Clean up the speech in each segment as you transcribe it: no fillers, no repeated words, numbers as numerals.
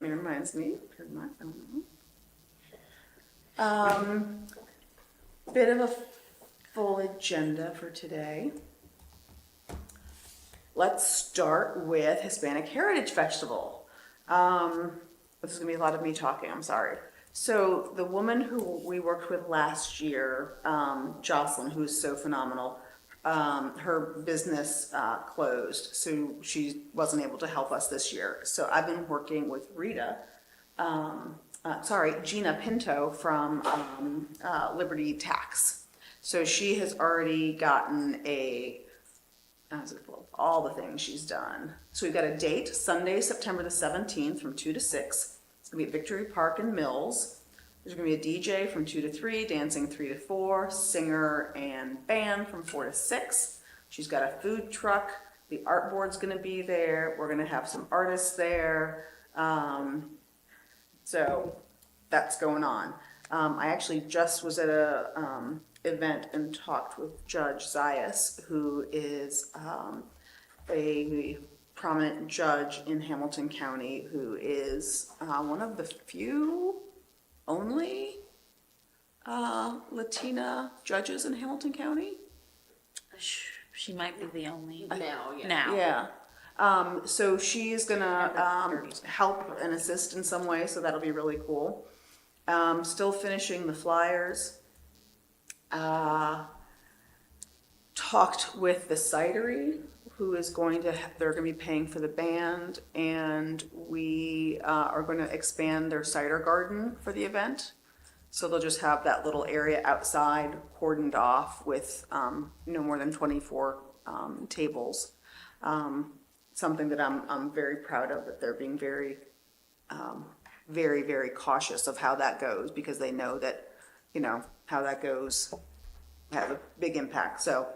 reminds me, turn my phone on. Bit of a full agenda for today. Let's start with Hispanic Heritage Festival. This is gonna be a lot of me talking, I'm sorry. So the woman who we worked with last year, Jocelyn, who's so phenomenal, her business closed, so she wasn't able to help us this year. So I've been working with Gina Pinto from Liberty Tax. So she has already gotten all the things she's done. So we've got a date, Sunday, September the 17th from 2 to 6. It's gonna be at Victory Park in Mills. There's gonna be a DJ from 2 to 3, dancing 3 to 4, singer and band from 4 to 6. She's got a food truck. The art board's gonna be there. We're gonna have some artists there. So that's going on. I actually just was at a event and talked with Judge Zayas, who is a prominent judge in Hamilton County, who is one of the few only Latina judges in Hamilton County. She might be the only Now, yeah. now. Yeah. So she's gonna help and assist in some way, so that'll be really cool. Still finishing the flyers. Talked with the cidery, who is going to, they're gonna be paying for the band, and we are gonna expand their cider garden for the event. So they'll just have that little area outside cordoned off with no more than 24 tables. Something that I'm very proud of, that they're being very, very cautious of how that goes, because they know that, how that goes have a big impact. So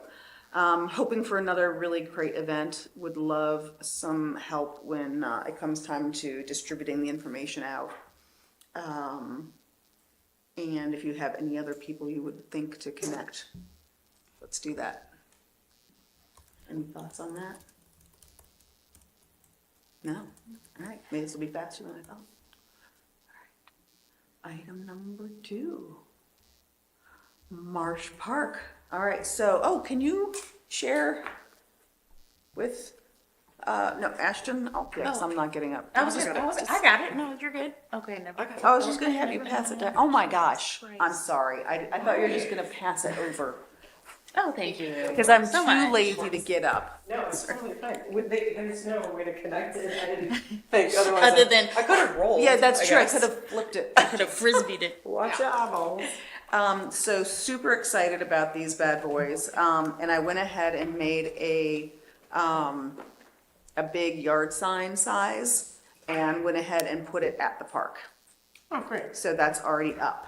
hoping for another really great event. Would love some help when it comes time to distributing the information out. And if you have any other people you would think to connect, let's do that. Any thoughts on that? No? All right, maybe this will be faster than I thought. All right. Item number 2. Marsh Park. All right, so, can you share with, no, Ashton? Oh, yeah, 'cause I'm not getting up. I got it. No, you're good. Okay, never. I was just gonna have you pass it down. Oh my gosh, Right. I'm sorry. I thought you were just gonna pass it over. Oh, thank you. Because I'm So too much. lazy to get up. No, it's totally fine. There's no way to connect it. I didn't think otherwise. Other than I could have rolled. Yeah, that's true. I guess. could have flipped it. could have frisbeed it. Watch out. So super excited about these bad boys. And I went ahead and made a big yard sign size and went ahead and put it at the park. Oh, great. So that's already up.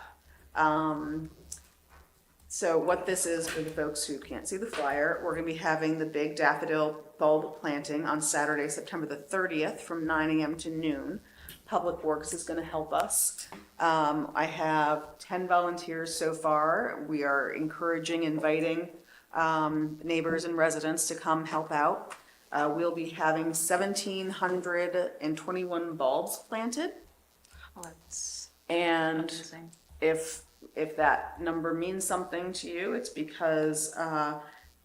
So what this is, for the folks who can't see the flyer, we're gonna be having the big daffodil bulb planting on Saturday, September the 30th from 9 a.m. to noon. Public Works is gonna help us. I have 10 volunteers so far. We are inviting neighbors and residents to come help out. We'll be having 1,721 bulbs planted. Oh, that's And amazing. if that number means something to you, it's because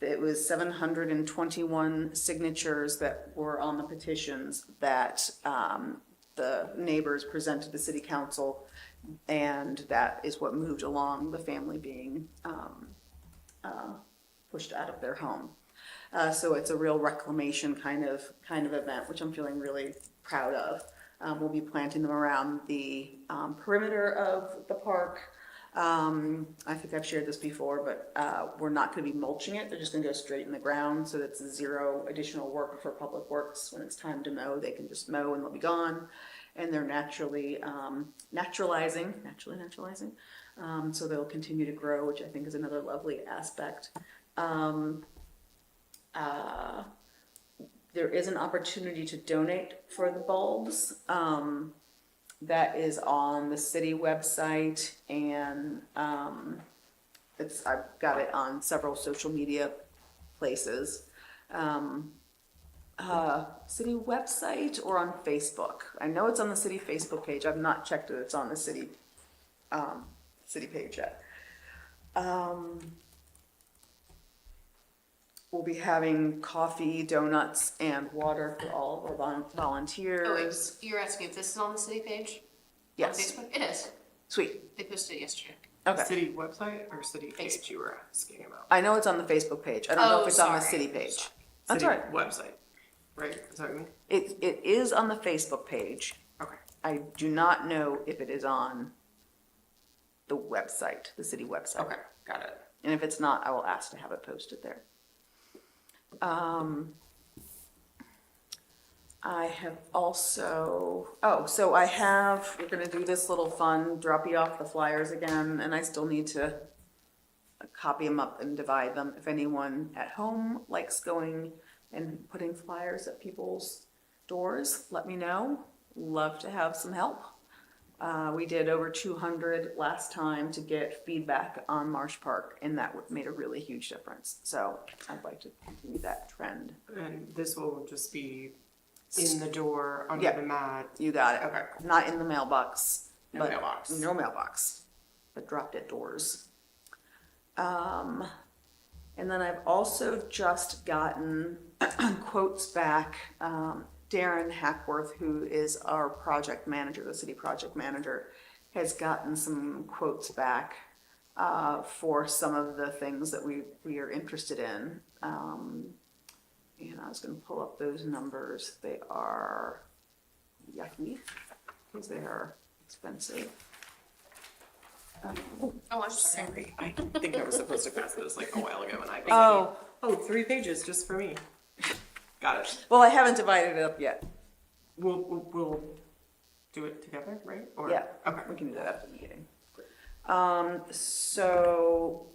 it was 721 signatures that were on the petitions that the neighbors presented to city council, and that is what moved along the family being pushed out of their home. So it's a real reclamation kind of event, which I'm feeling really proud of. We'll be planting them around the perimeter of the park. I think I've shared this before, but we're not going to be mulching it. They're just going to go straight in the ground, so that's zero additional work for Public Works. When it's time to mow, they can just mow and they'll be gone. And they're naturally naturalizing. So they'll continue to grow, which I think is another lovely aspect. There is an opportunity to donate for the bulbs. That is on the city website, and I've got it on several social media places. city website or on Facebook. I know it's on the city Facebook page. I've not checked it. It's on the city page yet. We'll be having coffee, donuts, and water for all of our Oh, volunteers. wait, you're asking if this is on the city page? On Yes, Facebook? It is. sweet. They posted it yesterday. Okay. City website or city page Facebook. you were asking about? I know it's on the Facebook page. I don't know if Oh, it's on the sorry. city page. That's City all right. website, right? Is that what you mean? It is on the Facebook page. Okay. I do not know if it is on the website, the city website. Okay, got it. And if it's not, I will ask to have it posted there. I have also, we're gonna do this little fun, drop you off the flyers again, and I still need to copy them up and divide them. If anyone at home likes going and putting flyers at people's doors, let me know. Love to have some help. We did over 200 last time to get feedback on Marsh Park, and that made a really huge difference. So I'd like to continue that trend. And this will just be in the door, under Yeah. the mat. You got it. Okay. Not in the mailbox. No but- mailbox. No mailbox, but dropped at doors. And then I've also just gotten quotes back. Darren Hackworth, who is our project manager, the city project manager, has gotten some quotes back for some of the things that we are interested in. And I was gonna pull up those numbers. They are yucky, because they are expensive. Oh, I'm sorry. Sorry, I think I was supposed to pass this like a while ago and I. Oh, 3 pages just for me. Got it. well, I haven't divided it up yet. We'll do it together, right? Or, Yeah, Okay. we can do that after the meeting. So,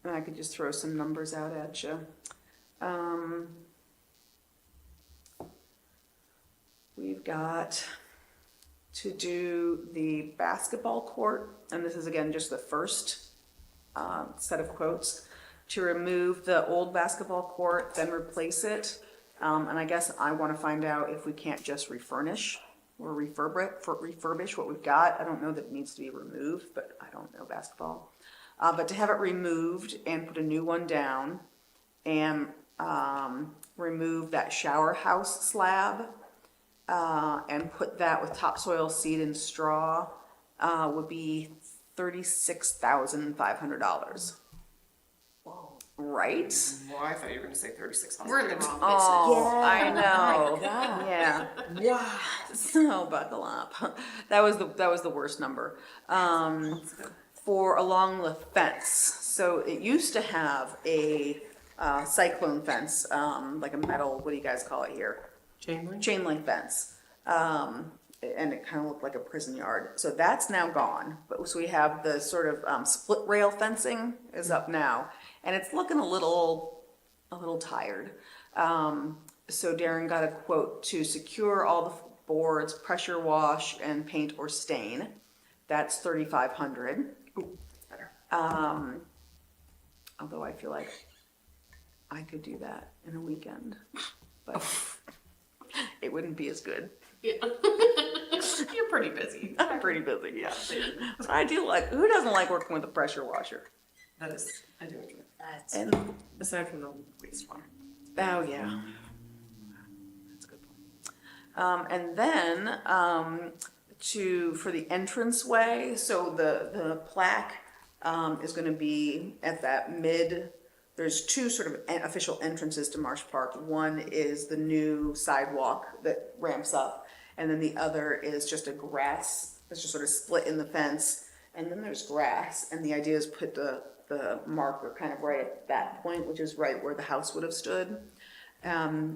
and I could just throw some numbers out at you. We've got to do the basketball court, and this is again just the first set of quotes, to remove the old basketball court, then replace it. And I guess I want to find out if we can't just refurnish or refurbish what we've got. I don't know that it needs to be removed, but I don't know basketball. But to have it removed and put a new one down and remove that shower house slab and put that with topsoil, seed, and straw would be $36,500. Right? Well, I thought you were going to say 3600. We're in the wrong business. Oh, I Yeah. know. Oh my God. Yeah. Wow. So buckle up. That was the worst number. For along the fence. So it used to have a cyclone fence, like a metal. What do you guys call it here? Chain link? Chain link fence. And it kind of looked like a prison yard. So that's now gone. But so we have the sort of split rail fencing is up now, and it's looking a little tired. So Darren got a quote to secure all the boards, pressure wash, and paint or stain. That's $3,500. Better. Although I feel like I could do that in a weekend, but it wouldn't be as good. You're pretty busy. I'm pretty busy, yeah. So I do like, who doesn't like working with a pressure washer? That is, I do enjoy it. That's And, Aside from the wastewater. oh, yeah. That's a good point. And then, for the entranceway, so the plaque, is gonna be at that there's two sort of official entrances to Marsh Park. One is the new sidewalk that ramps up, and then the other is just a grass, it's just sort of split in the fence, and then there's grass, and the idea is put the marker kind of right at that point, which is right where the house would have stood.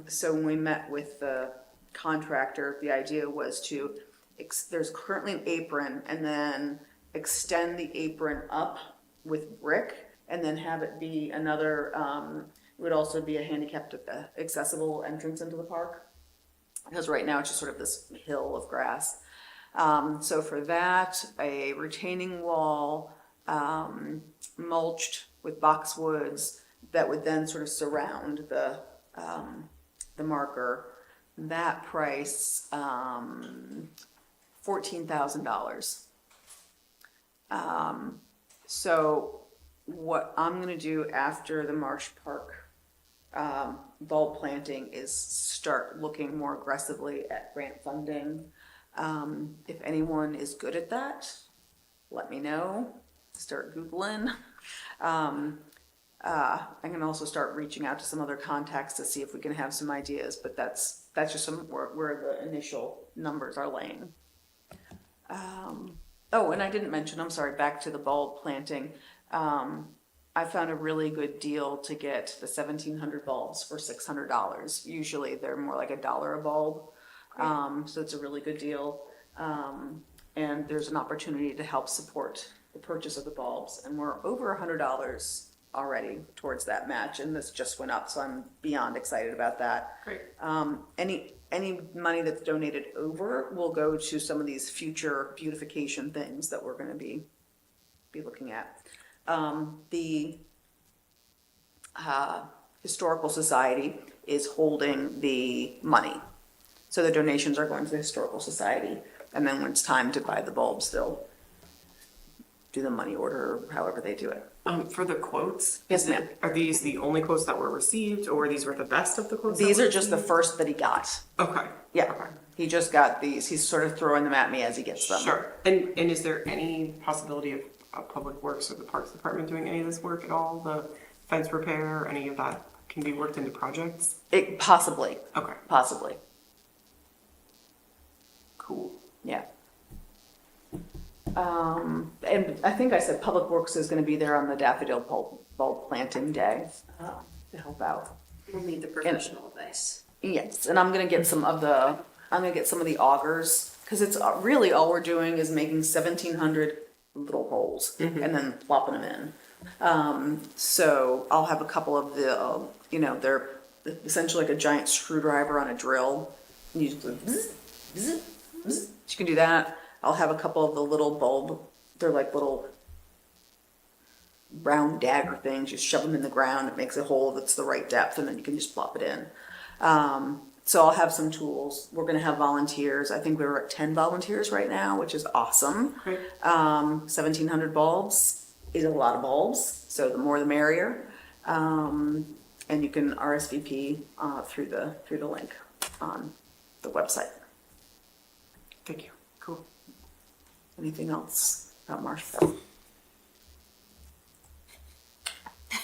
So when we met with the contractor, the idea was to, there's currently an apron, and then extend the apron up with brick, and then have it be another, it would also be a handicapped accessible entrance into the park. Because right now it's just sort of this hill of grass. So for that, a retaining wall, mulched with boxwoods that would then sort of surround the the marker, that price, $14,000. So what I'm gonna do after the Marsh Park bulb planting is start looking more aggressively at grant funding. If anyone is good at that, let me know. Start Googling. I can also start reaching out to some other contacts to see if we can have some ideas, but that's just where the initial numbers are laying. Oh, and I didn't mention, I'm sorry, back to the bulb planting. I found a really good deal to get the 1,700 bulbs for $600. Usually they're more like $1 a bulb. So it's a really good deal. And there's an opportunity to help support the purchase of the bulbs. And we're over $100 already towards that match, and this just went up, so I'm beyond excited about that. Great. Any money that's donated over will go to some of these future beautification things that we're gonna be looking at. The Historical Society is holding the money. So the donations are going to the Historical Society, and then when it's time to buy the bulbs, they'll do the money order, or however they do it. For the quotes? Yes, ma'am. Are these the only quotes that were received, or these were the best of the quotes? These that are were just the received? first that he got. Okay. Yeah, Okay. he just got these. He's sort of throwing them at me as he gets them. Sure. And is there any possibility of Public Works or the Parks Department doing any of this work at all? The fence repair, any of that can be worked into projects? Possibly, Okay. possibly, Cool. yeah. And I think I said Public Works is gonna be there on the daffodil bulb planting day, to help out. We'll need the professional advice. Yes, and I'm gonna get some of the augers, cause it's really all we're doing is making 1,700 little holes and then plopping them in. So I'll have a couple of the, they're essentially like a giant screwdriver on a drill. And you just go bzz, bzz, bzz. You can do that. I'll have a couple of the little bulb, they're like little round dagger things. You shove them in the ground, it makes a hole that's the right depth, and then you can just plop it in. So I'll have some tools. We're gonna have volunteers. I think we're at 10 volunteers right now, which is awesome. Great. 1,700 bulbs is a lot of bulbs, so the more the merrier. And you can RSVP through the link on the website. Thank you. Cool. Anything else about Marshville? I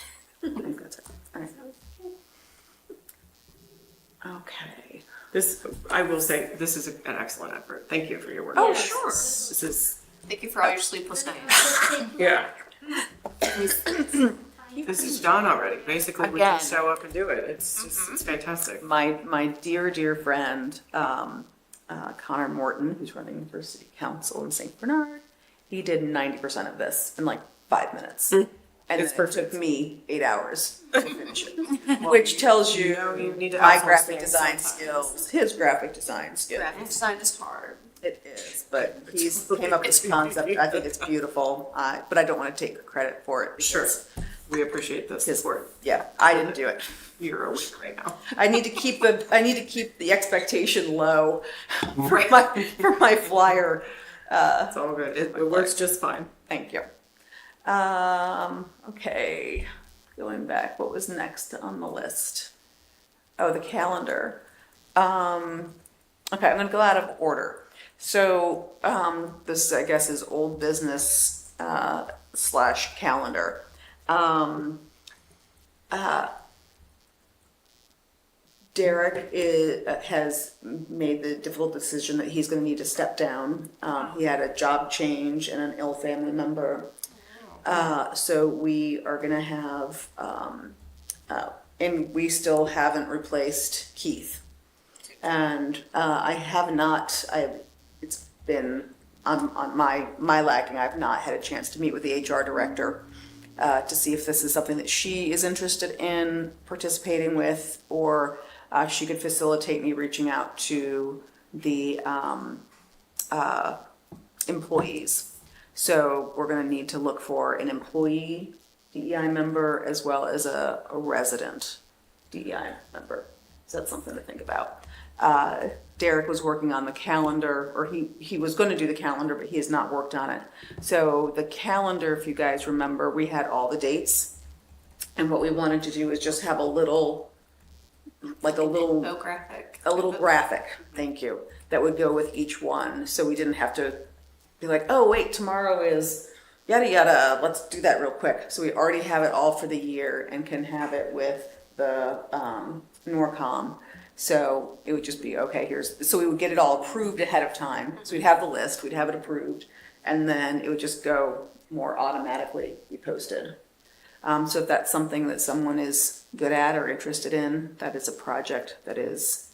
think that's it. All right. Okay. I will say, this is an excellent effort. Thank you for your work. Oh, Yes. sure. This is, Thank you for all your sleepless nights. yeah. This is done already. Basically, we just Again. show up and do it. It's just, it's fantastic. My dear friend, Connor Morton, who's running for city council in St. Bernard, he did 90% of this in like 5 minutes. And It's then it took perfect. me 8 hours to finish it, which tells you you need to my outsource graphic things design sometimes. skills, his graphic design skills. Graphic design is hard. It is, but he's came up with this concept. I think it's beautiful, but I don't want to take credit for it. Sure. because We appreciate this His support. yeah, I didn't do it. You're awake right now. I need to keep the expectation low for my flyer. It's all good. It works just fine. Thank you. Okay, going back, what was next on the list? Oh, the calendar. Okay, I'm gonna go out of order. So, this, I guess, is old business, / calendar. Derek has made the difficult decision that he's gonna need to step down. He had a job change and an ill family member. So we are gonna have, and we still haven't replaced Keith. And it's been on my lacking, I've not had a chance to meet with the HR director to see if this is something that she is interested in participating with, or she could facilitate me reaching out to the employees. So we're gonna need to look for an employee DEI member as well as a resident DEI member. So that's something to think about. Derek was working on the calendar, or he was gonna do the calendar, but he has not worked on it. So the calendar, if you guys remember, we had all the dates. And what we wanted to do is just have a little, like a little graphic, thank you, that would go with each one. So we didn't have to be like, oh, wait, tomorrow is yada yada, let's do that real quick. So we already have it all for the year and can have it with the Norcom. So it would just be, okay, so we would get it all approved ahead of time. So we'd have the list, we'd have it approved, and then it would just go more automatically be posted. So if that's something that someone is good at or interested in, that is a project that is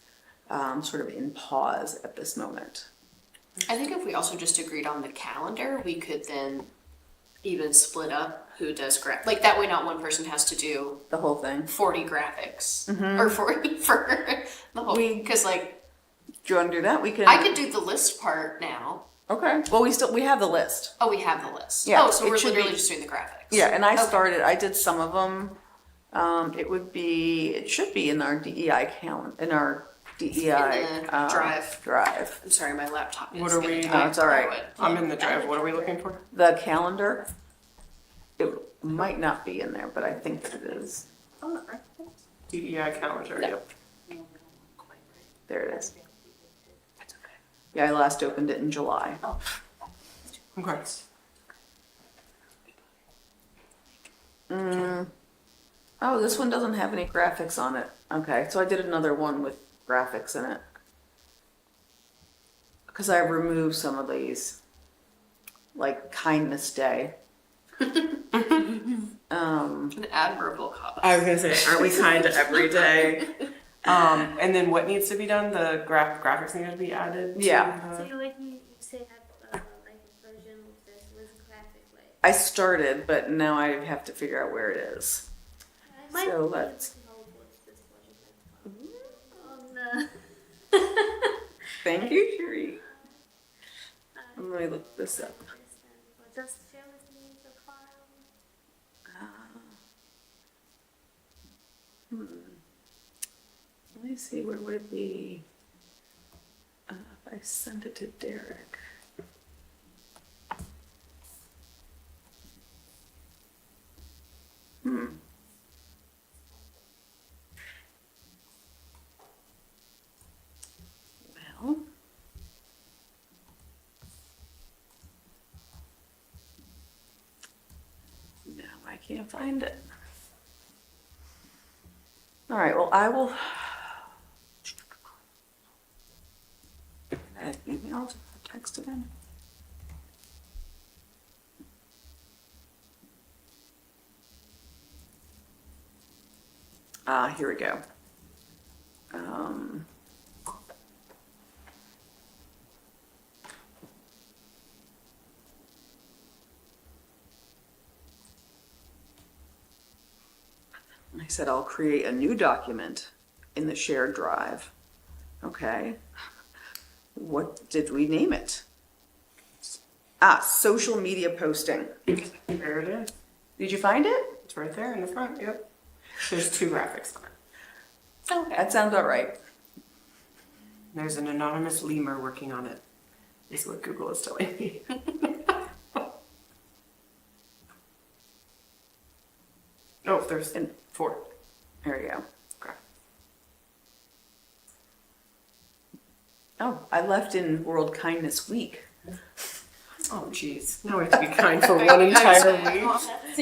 sort of in pause at this moment. I think if we also just agreed on the calendar, we could then even split up who does like that way not one person has to do The whole thing. 40 graphics or 40 for the whole, because like Do you want to do that? We can. I could do the list part now. Okay. Well, we have the list. Oh, we have the list. Yeah, Oh, so it we're should literally be- just doing the graphics. Yeah, and I Okay. I did some of them. It should be in our DEI in our DEI In the drive. Drive. I'm sorry, my laptop is What are gonna we- die. Oh, it's all right. Norwood. I'm in the drive. What are we looking for? The calendar. It might not be in there, but I think it is. DEI calendar. Yep. There it is. Yeah, I last opened it in July. Okay. Oh, this one doesn't have any graphics on it. Okay, so I did another one with graphics in it. Because I removed some of these, like Kindness Day. An admirable cause. I was gonna say, aren't we kind every day? And then what needs to be done? The graphics need to be added. to Yeah. the- So like you say have like a version with graphic like. I started, but now I have to figure out where it is. I might So be able let's- to help with this project like on the. Thank you, Sheree. Let me look this up. Just share with me the file. Let me see, where would it be? If I sent it to Derek. Well. No, I can't find it. All right, well, I will. Email, text again. Here we go. I said I'll create a new document in the shared drive. Okay. What did we name it? Social media posting. There it is. Did you find it? It's right there in the front. Yep. There's two graphics on it. Okay. That sounds about right. There's an anonymous lemur working on it. Is what Google is telling me. Oh, there's 4. There you go. Okay. Oh, I left in World Kindness Week. Oh, jeez. Now we have to be kind for one entire week.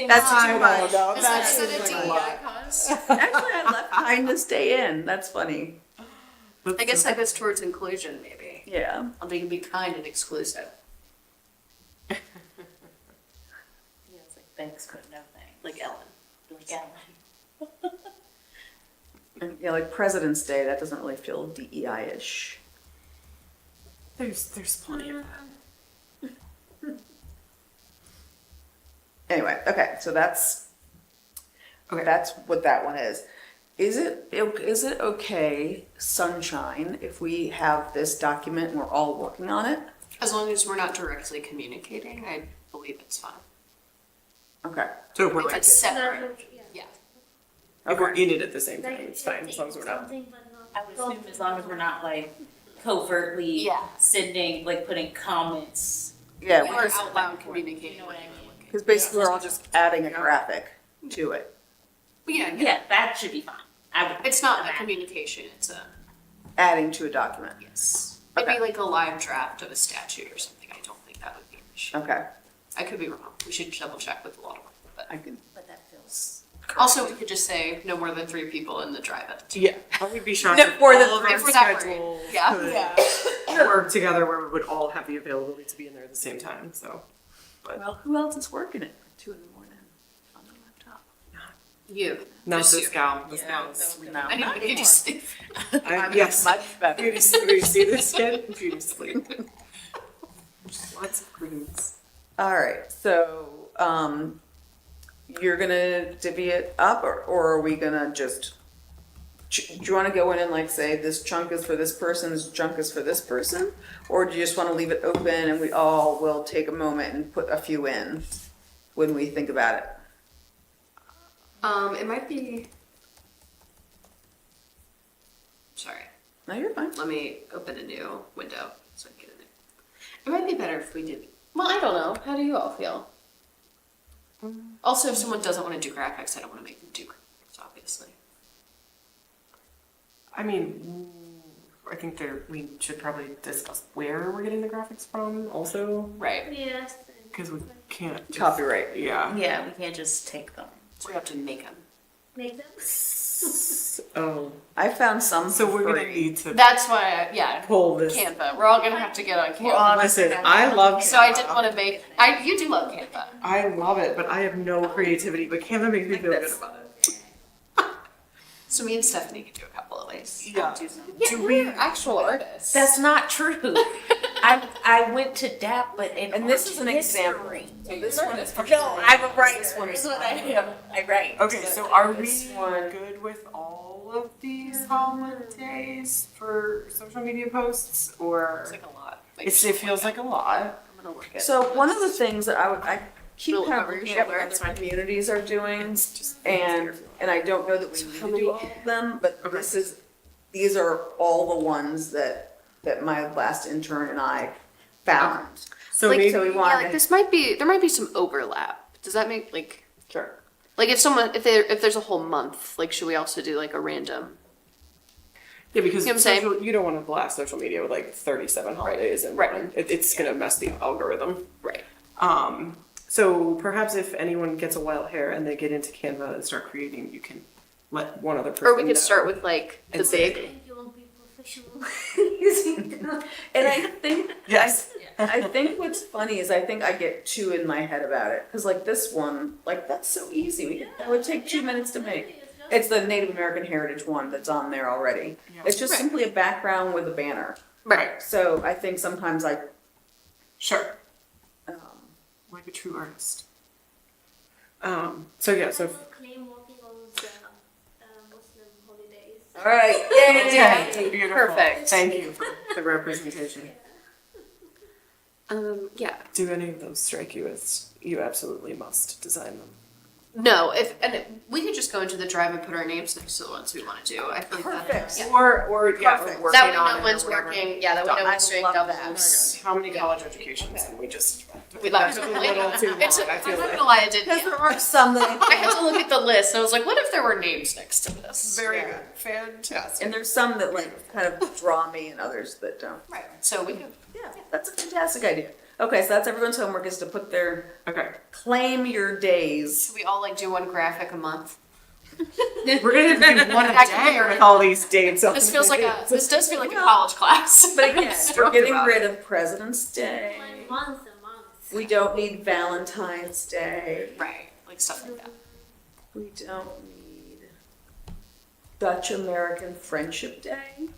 That's I too don't much. know. Is That's that just a like a DEI lot. cause? Actually, I left Kindness Day in. That's funny. I guess that goes towards inclusion, maybe. Yeah. I'll be kind and exclusive. Yeah, it's like thanks, but no thanks. Like Ellen. Like Ellen. And, yeah, like President's Day, that doesn't really feel DEI-ish. There's plenty of that. Anyway, okay, so that's what that one is. Is it okay, Sunshine, if we have this document and we're all working on it? As long as we're not directly communicating, I believe it's fine. Okay. So if we're If like, it's separate, Yeah. yeah. if we're Okay. in it at the same time, Like it's fine as long as we're not. something but not I would assume as long as we're not like covertly Yeah. sending, like putting comments. Yeah, Or out loud communicating. You know what I mean? because basically we're all just adding a graphic to it, Yeah, Yeah, that should be fine. I would. it's not a communication, it's a, adding to a document. yes. It'd be Okay. like a live draft of a statute or something, I don't think that would be an issue. Okay, I could be wrong, we should double check with the law department, but. I can. But that feels. Also, we could just say no more than 3 people in the drive at a time. Yeah, I would be shocked No, if more than all of three our for that rate. schedules Yeah. could work together where we would all have the availability to be in there at the same time, so. Well, who else is working at 2 in the morning on the laptop? You. Not Just this you. gal, this Yeah, gal no, is. No. Anybody could just sleep. Yes, Much better. beauty see this kid? Beauty sleep. Lots of greens. All right, so, you're gonna divvy it up, or are we gonna just, do you wanna go in and like say, this chunk is for this person, this chunk is for this person? Or do you just wanna leave it open and we all will take a moment and put a few in when we think about it? It might be. Sorry, No, you're fine. let me open a new window so I can get in there. It might be better if we did. Well, I don't know. How do you all feel? Also, if someone doesn't want to do graphics, I don't want to make them do graphics, obviously. I mean, I think we should probably discuss where we're getting the graphics from also, Right. Yeah, that's the. because we can't. just- Copyright. Yeah. Yeah, we can't just take them. So we have to make them. Make them. Oh, I found some so for we're gonna free. need to That's why, yeah, pull this. Canva. We're all gonna have to get on Canva. Listen, I love So I Canva. didn't want to make. You do love Canva. I love it, but I have no creativity. But Canva makes me feel good about it. So me and Stephanie could do a couple of ways. Yeah. Do we actual artists? That's not true. I went to DAP, but in And this is an art example. history. So this one is for No, I'm a writer. This one is That's what I am. I write. Okay, so are we This one- good with all of these holidays for social media posts, or It's like a lot. Like, it feels like a lot? I'm gonna look at. So one of the things that I keep Little kind of cover your looking at what shoulder, other it's fine. communities are doing, It's just and I don't know that we So need how to many- do all of them, but Okay. these are all the ones that my last intern and I found. So like, maybe so we yeah, wanted like to- this might be. There might be some overlap. Does that make like? Sure. Like if there's a whole month, like should we also do like a random? yeah, because You know what I'm saying? you don't want to blast social media with like 37 holidays and Right. it's gonna mess the algorithm. Right. So perhaps if anyone gets a wild hair and they get into Canva and start creating, you can let one other person Or we could know. start with like the And say- I big. think you won't be professional using them. And I think Yes. I think what's funny is I think I get two in my head about it, because like this one, like that's so easy. That would take 2 minutes to make. It's the Native American Heritage one that's on there already. Yeah. It's just Right. simply a background with a banner. Right. So I think sometimes Sure. um, Like a true artist. So yeah, so I will claim working on the Muslim holidays. all right, okay, yay! beautiful. Perfect. Thank you for the representation. Yeah. Do any of those strike you as you absolutely must design them? No. We could just go into the drive and put our names next to the ones we want to do. I think Perfect. Yeah. Or yeah, Perfect. we're That working way on no it or one's whatever. working. Yeah. That way no I one's doing love that. doubles. How many college educations can we just? We love That's a little too long, It's I feel I'm not like. gonna lie, I did. Because Yeah. there are some that I had to look at the list and I was like, what if there were names next to this? Very Yeah. good, fantastic. and there's some that like kind of draw me and others that don't. Right. So we could. Yeah, that's a fantastic idea. Okay, so that's everyone's homework is to put their Okay, claim your days. Should we all like do one graphic a month? we're gonna have to do one a day with all these dates. on This it. feels like this does feel like a Well, college class. But again, we're stoked getting about rid of President's Day. Like once a month. We don't need Valentine's Day. Right. Like stuff like that. We don't need Dutch American Friendship Day.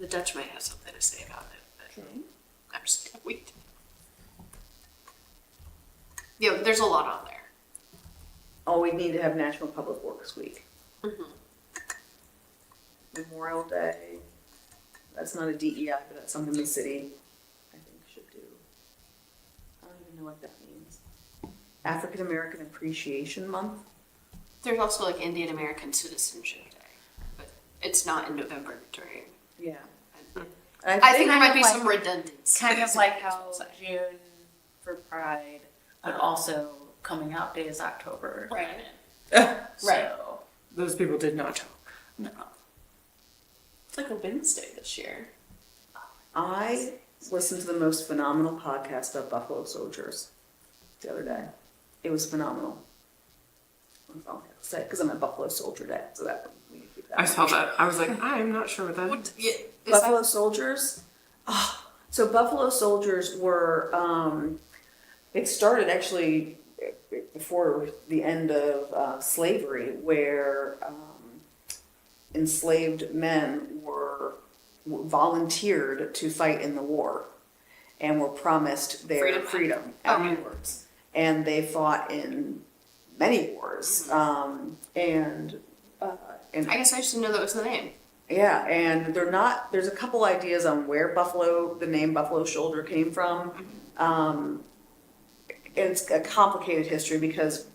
The Dutch might have something to say about it, but I'm just gonna wait. Yeah, there's a lot on there. Oh, we need to have National Public Works Week. Mhm. Memorial Day. That's not a DEI, but that's something the city, I think, should do. I don't even know what that means. African American Appreciation Month. There's also like Indian American Citizenship Day. it's not in November during. Yeah. I think there might be like- some redundancy. Kind of like how June for Pride, but also coming out day is October. Right. So, Those people did not talk. no. It's like a Wednesday this year. I listened to the most phenomenal podcast about Buffalo Soldiers the other day. It was phenomenal. That's all I have to say, because I'm at Buffalo Soldier Day, so that we need to keep that. I saw that. I was like, I'm not sure what that is. What, yeah, is Buffalo Soldiers. Oh, so Buffalo Soldiers were. It started actually before the end of slavery, where enslaved men were volunteered to fight in the war, and were promised their freedom afterwards. And they fought in many wars, and I guess I just didn't know that was the name. yeah, and they're not. There's a couple ideas on where the name Buffalo Shoulder came from. It's a complicated history because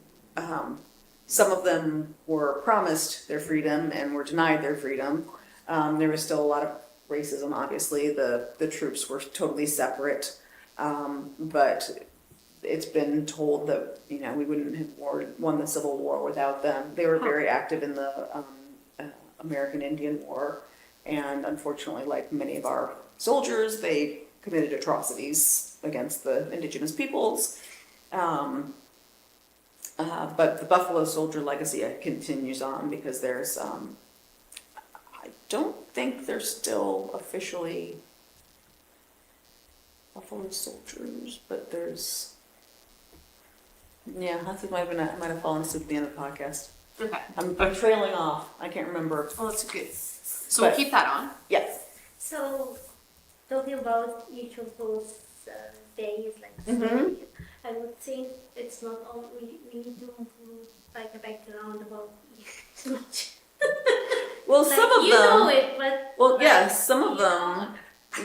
some of them were promised their freedom and were denied their freedom. There was still a lot of racism. Obviously, the troops were totally separate, but it's been told that we wouldn't have won the Civil War without them. They were very active in the American Indian War, and unfortunately, like many of our soldiers, they committed atrocities against the indigenous peoples. But the Buffalo Soldier legacy continues on because there's, I don't think they're still officially Buffalo Soldiers, but there's, yeah, I think I might have fallen asleep at the end of the podcast. Okay. I'm trailing off. I can't remember. Well, that's good. So But- we'll keep that on. Yes. So, talking about each of those days, like Mhm. I would think it's not all we need to include like a background about each. Well, Like, some of you them. know it, but Well, like, yes, some of you them. know,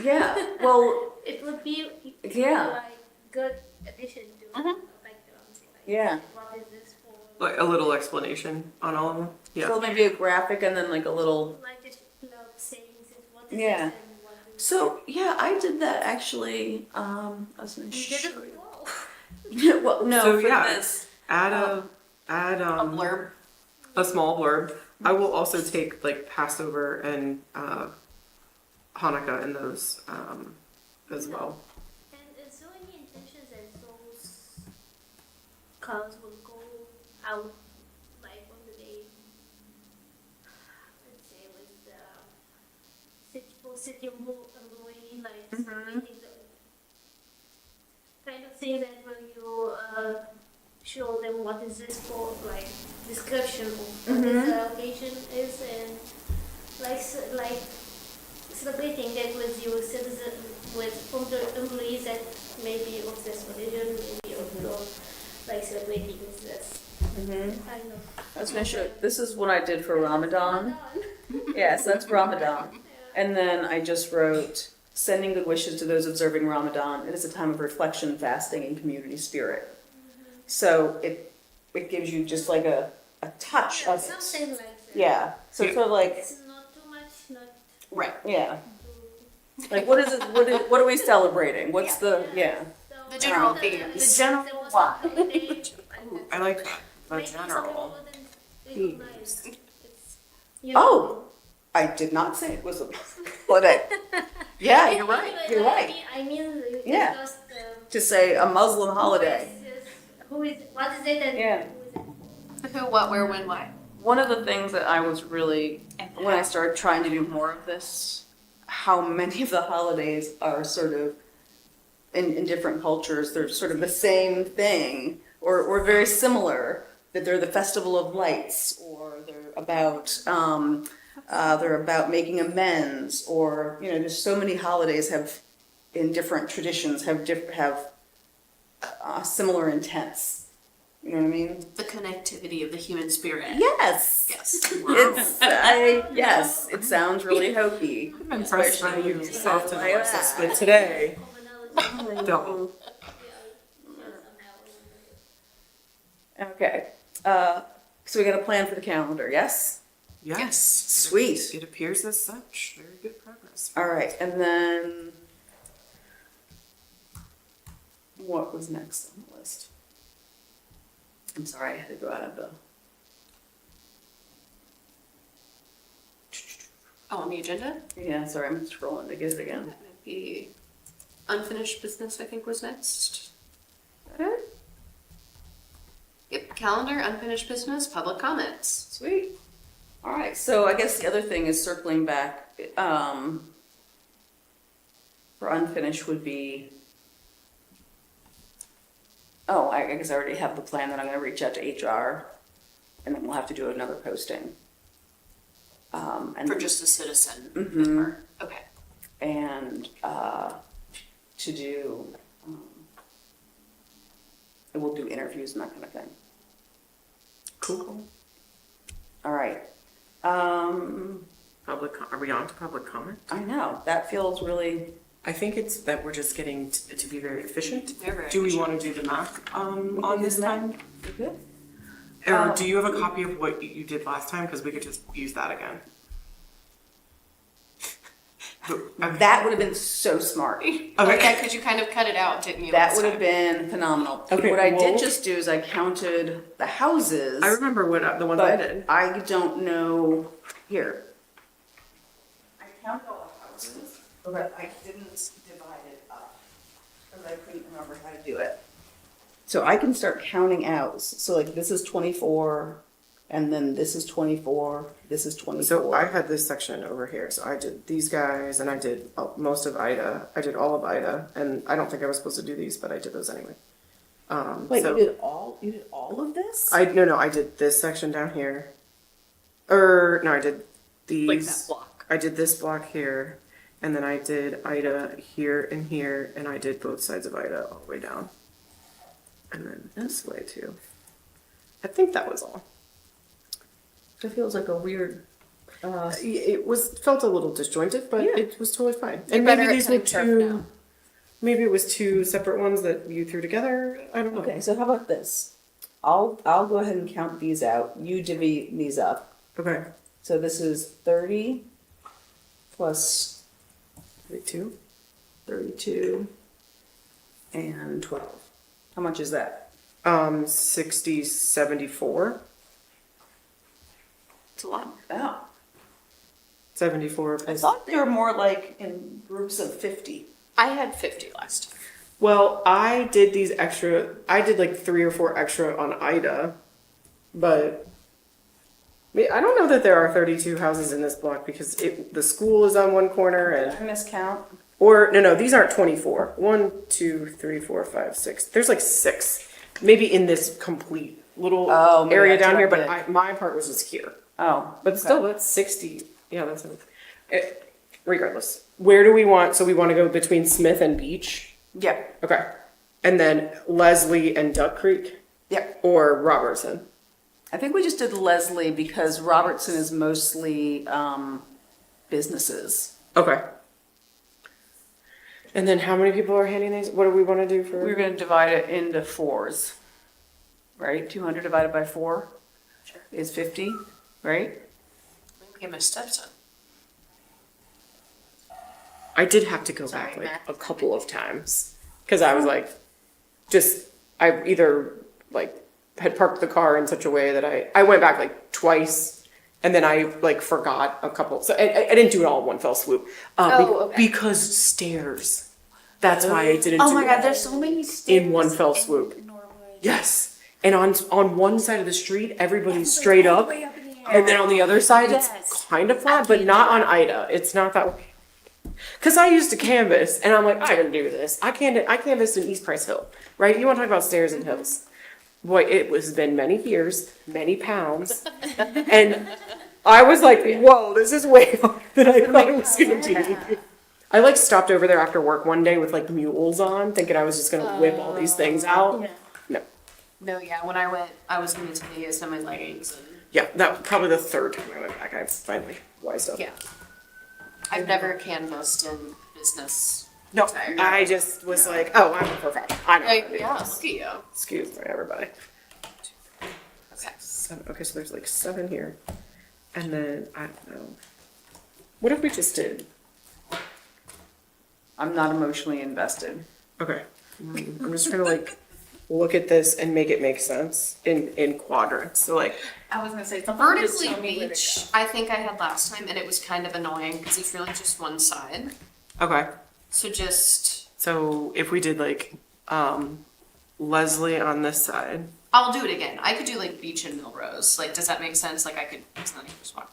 Yeah. Well, it would be Yeah. like good addition to a background. Say, like, Yeah. What is this for? Like a little explanation on all of them. Yeah. so maybe a graphic and then like a little. Like just saying what is Yeah. this and what is So yeah, I did that actually. I was gonna you did show it you. well. Well, no, So, for yeah. this. Add A blurb. a small blurb. I will also take like Passover and Hanukkah in those as well. And is there any intentions that those cars will go out like on the day, let's say with the city employee, like meeting the kind of thing that when you show them what is this for, like description of what this occasion is, and like celebrating that with your citizen, with employees that maybe of this religion, maybe of your like celebrating with this kind of. I was gonna show. This is what I did for Ramadan. Yes, that's Ramadan. And then I just wrote, sending good wishes to those observing Ramadan. It is a time of reflection, fasting, and community spirit. So it gives you just like a touch of it. Something like that. Yeah. So it's sort of like, It's not too much, not Right. yeah. too. Like what is it? What are we celebrating? What's the, yeah. The general The- themes. the general there was why. a holiday, I like that. The maybe some general. people wouldn't recognize. It's, Oh, I did not say it was a holiday. Yeah, you're right. You're right. I mean, Yeah. just To say a Muslim holiday. who is what is it and Yeah. who is it? Who, what, where, when, why. One of the things that I was really, when I started trying to do more of this, how many of the holidays are sort of, in different cultures, they're sort of the same thing, or very similar, that they're the festival of lights, or they're about making amends, or, there's so many holidays have, in different traditions, have similar intents. You know what I mean? The connectivity of the human spirit. Yes. Yes. Yes, it sounds really hokey. I'm impressed by you Especially soft like analysis, that. but today, Commonality. don't. Okay, so we got a plan for the calendar, yes? Yes. Sweet. It appears as such. Very good progress. All right, and then what was next on the list? I'm sorry, I had to go out of the. Oh, on the agenda? Yeah, sorry, I'm scrolling to get it again. That might be unfinished business, I think was next. Yep, calendar, unfinished business, public comments. Sweet. All right, so I guess the other thing is circling back, for unfinished would be, oh, I guess I already have the plan that I'm gonna reach out to HR, and then we'll have to do another posting. And For just a citizen. Mhm. Okay. and to do, we'll do interviews and that kind of thing. Cool. All right. Are we on to public comment? I know, that feels really, I think it's that we're just getting to be very efficient. They're very Do we efficient. want to do the math can on do this the math. time? good. Or do you have a copy of what you did last time? Because we could just use that again. That would have been so smart. Okay, yeah, because you kind of cut it out, didn't you? That last would have time? been phenomenal. Okay, What I well- did just do is I counted the houses. I remember what the ones I But did. I don't know, here. I counted all the houses, but I didn't divide it up, because I couldn't remember how to do it. So I can start counting out, so like this is 24, and then this is 24, this is 24. So I had this section over here. So I did these guys, and I did most of Ida. I did all of Ida, and I don't think I was supposed to do these, but I did those anyway. Wait, so you did all of this? I did this section down here. Or no, I did these. Like that block. I did this block here, and then I did Ida here and here, and I did both sides of Ida all the way down, and then this way too. I think that was all. It feels like a weird, It felt a little disjointed, but Yeah. it was totally fine. You're And better maybe at these were cutting turf two. now. Maybe it was two separate ones that you threw together. I don't know. okay, so how about this? I'll go ahead and count these out, you divvy these up. Okay. So this is 30 plus 32. 32 and 12. How much is that? 60, 74. It's a lot. Oh, 74. I thought they were more like in groups of 50. I had 50 last time. Well, I did these extra. I did like 3 or 4 extra on Ida, but I don't know that there are 32 houses in this block because the school is on one corner Did and I miscount? or no, these aren't 24. 1, 2, 3, 4, 5, 6. There's like 6, maybe in this complete little Oh, maybe area that's down what here. I But my part was just here. Oh, But still, that's 60. Yeah, that's regardless. Where do we want? So we want to go between Smith and Beach. yeah, Okay. And then Leslie and Duck Creek yeah. or Robertson. I think we just did Leslie because Robertson is mostly businesses. Okay. And then how many people are handing these? What do we want to do for? We're going to divide it into 4s, right? 200 divided by 4 Sure. is 50, right? Okay, my stepson. I did have to go Sorry, back like Matt. a couple of times because I was like, I either like had parked the car in such a way that I went back like twice and then I like forgot a couple. So I didn't do it all in one fell swoop. Okay. Because stairs. That's why I didn't. Oh do my it god, there's so many stairs in one fell swoop. in Norwood. Yes. And on one side of the street, everybody's straight up. And then on the other side, Yes. it's kind of flat, but not on Ida. It's not that way. Because I used to canvas, and I'm like, I can do this. I canvassed in East Price Hill, right? You want to talk about stairs and hills? Boy, it was been many years, many pounds, and I was like, whoa, this is way harder than I thought it was going to be. I like stopped over there after work one day with like mules on, thinking I was just going to whip all these things out. No. No, yeah, when I went, I was going to take some of my leggings and Yeah, that was probably the third time I went back. I finally wised up. yeah. I've never canvassed in business. No, Sorry. I just was like, oh, I'm perfect. I know. Like, how to do yeah, this. look at you. Excuse me, everybody. Okay. Okay, so there's like 7 here. And then, I don't know. What if we just did? I'm not emotionally invested. Okay. I'm just trying to like look at this and make it make sense in quadrants. So like, I was gonna say something. Just Vertically tell me where to beach, go. I think I had last time, and it was kind of annoying because it's really just one side. okay. So just, So if we did like, Leslie on this side. I'll do it again. I could do like beach and Melrose. Like, does that make sense? Like, I could, it's not even just one.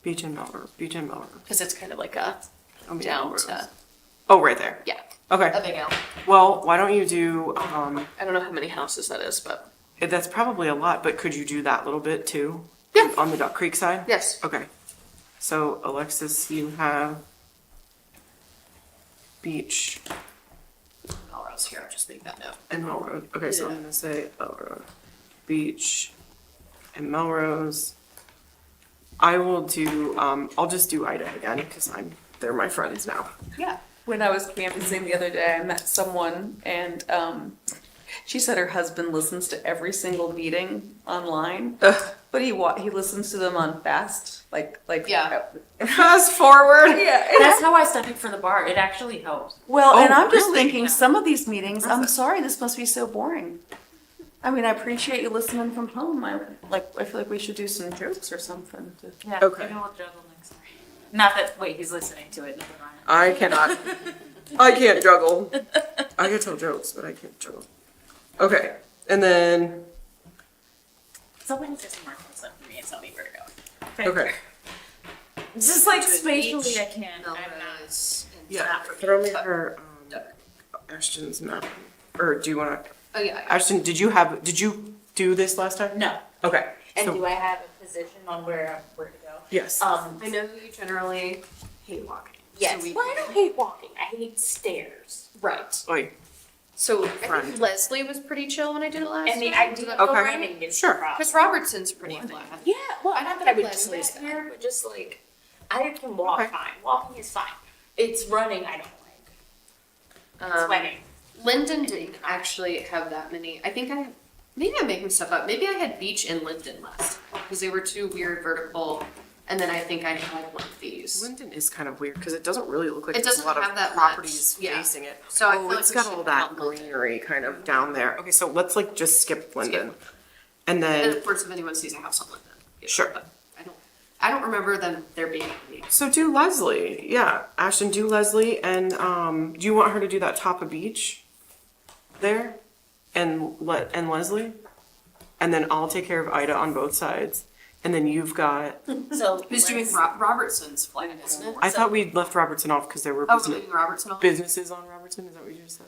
Beach and Melrose, Beach and Melrose. Because it's kind of like a Oh, Beach and down Melrose. to, Oh, right there. yeah, Okay. a big L. Well, why don't you do, I don't know how many houses that is, but. that's probably a lot, but could you do that little bit too? Yeah. On the Duck Creek side? Yes. Okay. So Alexis, you have beach Melrose here, I'll just make that note. and Melrose. Okay, so I'm gonna say Melrose, beach and Melrose. I will do, I'll just do Ida again because they're my friends now. Yeah. When I was canvassing the other day, I met someone and she said her husband listens to every single meeting online, but he listens to them on fast, like Yeah. Fast forward. yeah. That's how I studied for the bar. It actually helps. Well, and Oh, I'm just really? thinking some of these meetings. I'm sorry, this must be so boring. I mean, I appreciate you listening from home. I feel like we should do some jokes or something. Yeah. Okay. Maybe we'll juggle next time. Not that. Wait, he's listening to it. Never mind. I cannot. I can't juggle. I can tell jokes, but I can't juggle. Okay, and then Somebody says some more stuff for me and tell me where to go. okay. Just like Do it spatially, beach, I can't. I'm not. Melrose. and Yeah, Stratford. throw me her Ashton's map. Or do you want to? Oh, yeah. Ashton, did you do this last time? No. Okay. And so, do I have a position on where to go? yes. I know you generally hate walking. Yes. So we- Well, I don't hate walking. I hate stairs. Right. Wait. So I Friend. think Leslie was pretty chill when I did it last And the time. idea of Okay. running is Sure. the problem. Because Robertson's pretty flat. Yeah, well, I not don't that I would think do Leslie's that there. here, but just like, I can walk Okay. fine. Walking is fine. It's running I don't like. Sweating. Linden didn't actually have that many. Maybe I'm making stuff up. Maybe I had beach and Linden last because they were two weird vertical. And then I think I had one of these. Linden is kind of weird because it doesn't really look like It there's a doesn't lot of have that properties much, yeah. facing it. So I feel like it's we got should all that count Linden. greenery kind of down there. Okay, so let's like just skip Linden. And And then, of course, if anyone sees a house on Linden. you know, Sure. But I don't remember them there being any. so do Leslie. Yeah, Ashton, do Leslie. And do you want her to do that top of beach there? And Leslie? And then I'll take care of Ida on both sides. And then you've got, So Who's doing let's- Robertson's flag, isn't it? I thought we'd left Robertson off because there were Oh, we're doing Robertson. businesses on Robertson. Is that what you just said?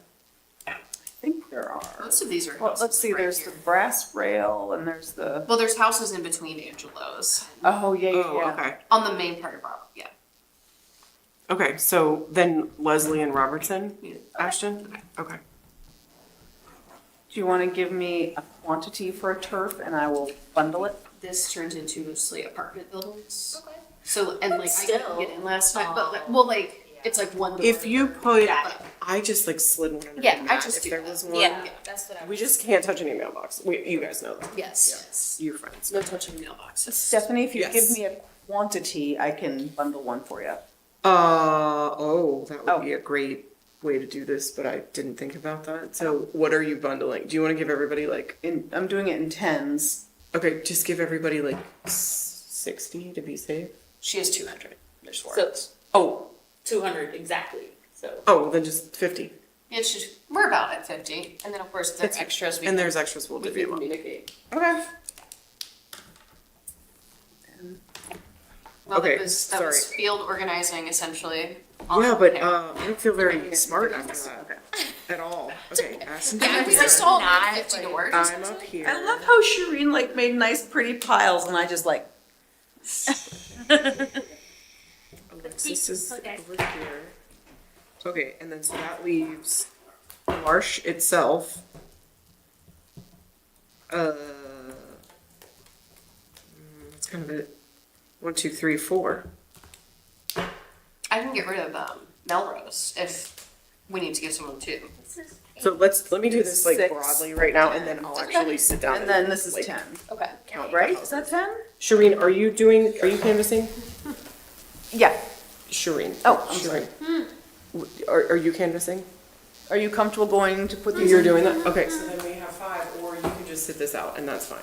I think there are. Most of these are. Well, houses let's see. right There's here. the brass rail, and there's the. Well, there's houses in between Angelo's Oh yeah, yeah, Oh, yeah. okay. on the main part of Robertson. Yeah. Okay, so then Leslie and Robertson, Yeah. Ashton? Okay. Do you want to give me a quantity for a turf, and I will bundle it? This turns into mostly apartment buildings. Okay. So and But like I still. couldn't get in last night, but like, Oh. well, like it's like one. door. If you put, Got it. I just like slid one under Yeah, the I mat just if do there that. was one. Yeah, that's what I We just can't touch any mailbox. You guys know that. Yes. You friends. No touching mailboxes. Stephanie, if you Yes. give me a quantity, I can bundle one for you. That would Oh. be a great way to do this, but I didn't think about that. So what are you bundling? Do you want to give everybody like, I'm doing it in tens. okay, just give everybody like 60 to be safe? She has 200. There's four. So Oh, 200 exactly. So then just 50. It's just we're about at 50, and then of course there's That's- extras. And there's extras we'll we divvy can them up. communicate. Okay. Well, Okay, that was field organizing essentially. Yeah, but I don't feel very smart after that at all. Okay, Ashton. Yeah, we just all Not, 50 like- doors. I'm up here. I love how Shireen like made nice pretty piles, and I just like. Alexis is Okay. over here. Okay, and then so that leaves the marsh itself. That's kind of it. 1, 2, 3, 4. I can get rid of Melrose if we need to give someone two. So let me do this like 6, broadly right now, and then I'll actually sit down. And then this is like, 10, Okay. count the right? houses. Is that 10? Shireen, are you canvassing? Yeah. Shireen. Oh, I'm sorry. Are you canvassing? Are you comfortable going to put these? You're doing that? Okay, so then we have 5, or you can just sit this out, and that's fine,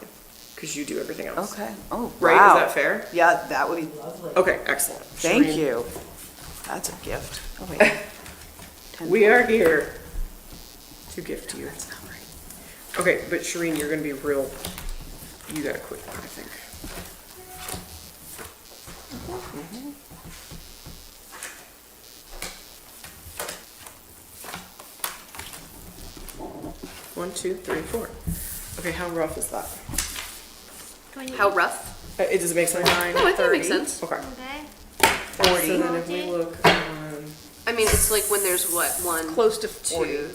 because you do everything else. Okay. Oh, Right, wow. is that fair? Yeah, that would be lovely. Okay, excellent. Thank Shireen, you. That's a gift. Oh, wait. We are here to gift you. Okay, but Shireen, you're gonna be real, you gotta quit, I think. Mhm. 1, 2, 3, 4. Okay, how rough is that? How rough? Does it make sense? No, I think it makes sense. Okay. Okay. 40. So then if we look on, I mean, it's like when there's what, 1, Close to 40. 2,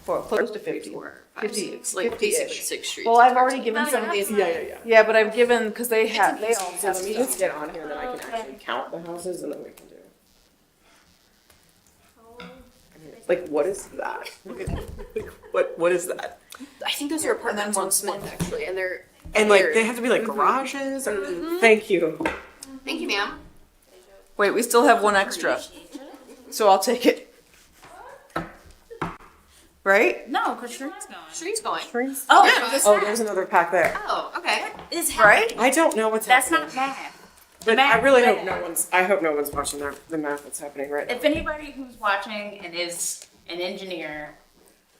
Close to 50. 4, 5, 50, 6, like basically 50-ish. 6 streets. Well, I've already given some of these. yeah. Yeah, but I've given, because they all So have let me just stuff. get on here, and then I can actually count the houses, and then we can do. Like, what is that? What is that? I think those are apartments one- on Smith, actually, and they're. And like, they have to be like garages, or, thank you. Thank you, ma'am. Wait, we still have one extra. So I'll take it. Right? No, because Shireen's going. Shireen's going. Oh, Yeah, this Oh, there's another pack there. Oh, okay. is Right? I don't know what's That's happening. not math. But I math really is hope bad. I hope no one's watching the math that's happening right now. If anybody who's watching and is an engineer